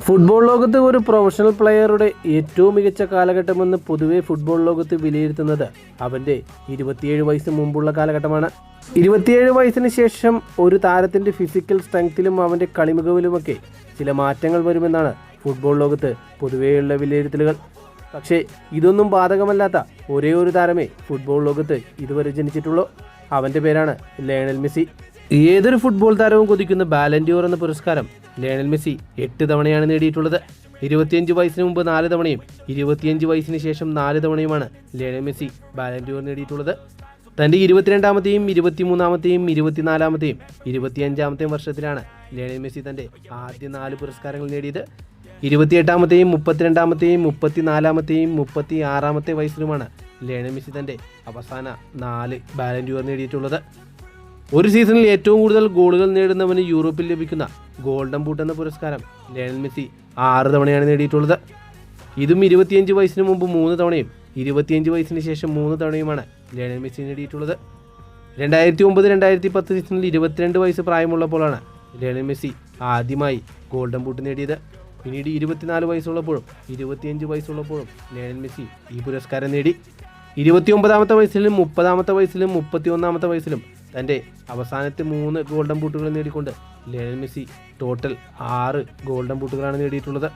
Football ലോകത്ത് ഒരു professional പ്ലെയറുടെ ഏറ്റവും മികച്ച കാലഘട്ടമെന്ന് പൊതുവെ ഫുട്ബോൾ ലോകത്ത് വിലയിരുത്തുന്നത് അവൻ്റെ 27 വയസ്സ് മുമ്പുള്ള കാലഘട്ടമാണ്. 27 വയസ്സിന് ശേഷം ഒരു താരത്തിൻ്റെ ഫിസിക്കൽ സ്ട്രെങ്ത്തിലും അവൻ്റെ കളിമികവിലുമൊക്കെ ചില മാറ്റങ്ങൾ വരുമെന്നാണ് ഫുട്ബോൾ ലോകത്ത് പൊതുവെയുള്ള വിലയിരുത്തലുകൾ. പക്ഷേ ഇതൊന്നും ബാധകമല്ലാത്ത ഒരേ ഒരു താരമേ ഫുട്ബോൾ ലോകത്ത് ഇതുവരെ ജനിച്ചിട്ടുള്ളൂ. അവൻ്റെ പേരാണ് ലയണൽ മെസ്സി. ഏതൊരു ഫുട്ബോൾ താരവും കൊതിക്കുന്ന ബാലൻ ഡി ഓർ എന്ന പുരസ്കാരം ലയണൽ മെസ്സി 8 തവണയാണ് നേടിയിട്ടുള്ളത്. 25 വയസ്സിന് മുമ്പ് 4 തവണയും 25 വയസ്സിന് ശേഷം 4 തവണയുമാണ് Lionel Messi Ballon d'Or നേടിയിട്ടുള്ളത്. തൻ്റെ 22ാമത്തെയും 23ാമത്തെയും 24ാമത്തെയും 25ാമത്തെയും വർഷത്തിലാണ് ലയണൽ മെസ്സി തൻ്റെ ആദ്യ 4 പുരസ്കാരങ്ങൾ നേടിയത്. 28ാമത്തെയും 32ാമത്തെയും 34ാമത്തെയും 36ാമത്തെ വയസ്സിലുമാണ് ലയണൽ മെസ്സി തൻ്റെ അവസാന 4 ബാലൻ ഡി ഓർ നേടിയിട്ടുള്ളത്. ഒരു സീസണിൽ ഏറ്റവും കൂടുതൽ ഗോളുകൾ നേടുന്നവന് യൂറോപ്പിൽ ലഭിക്കുന്ന ഗോൾഡൻ ബൂട്ട് എന്ന പുരസ്കാരം ലയണൽ മെസ്സി 6 തവണയാണ് നേടിയിട്ടുള്ളത്. ഇതും 25 വയസ്സിന് മുമ്പ് 3 തവണയും 25 വയസ്സിന് ശേഷം 3 തവണയുമാണ് ലയണൽ മെസ്സി നേടിയിട്ടുള്ളത്. 2009-2010 സീസണിൽ 22 വയസ്സ് പ്രായമുള്ളപ്പോഴാണ് ലയണൽ മെസ്സി ആദ്യമായി ഗോൾഡൻ ബൂട്ട് നേടിയത്. പിന്നീട് 24 വയസ്സുള്ളപ്പോഴും 25 വയസ്സുള്ളപ്പോഴും ലയണൽ മെസ്സി ഈ പുരസ്കാരം നേടി. 29ാമത്തെ വയസ്സിലും 30ാമത്തെ വയസ്സിലും 31ാമത്തെ വയസ്സിലും തൻ്റെ അവസാനത്തെ 3 ഗോൾഡൻ ബൂട്ടുകൾ നേടിക്കൊണ്ട് ലയണൽ മെസ്സി ടോട്ടൽ 6 ഗോൾഡൻ ബൂട്ടുകളാണ് നേടിയിട്ടുള്ളത്.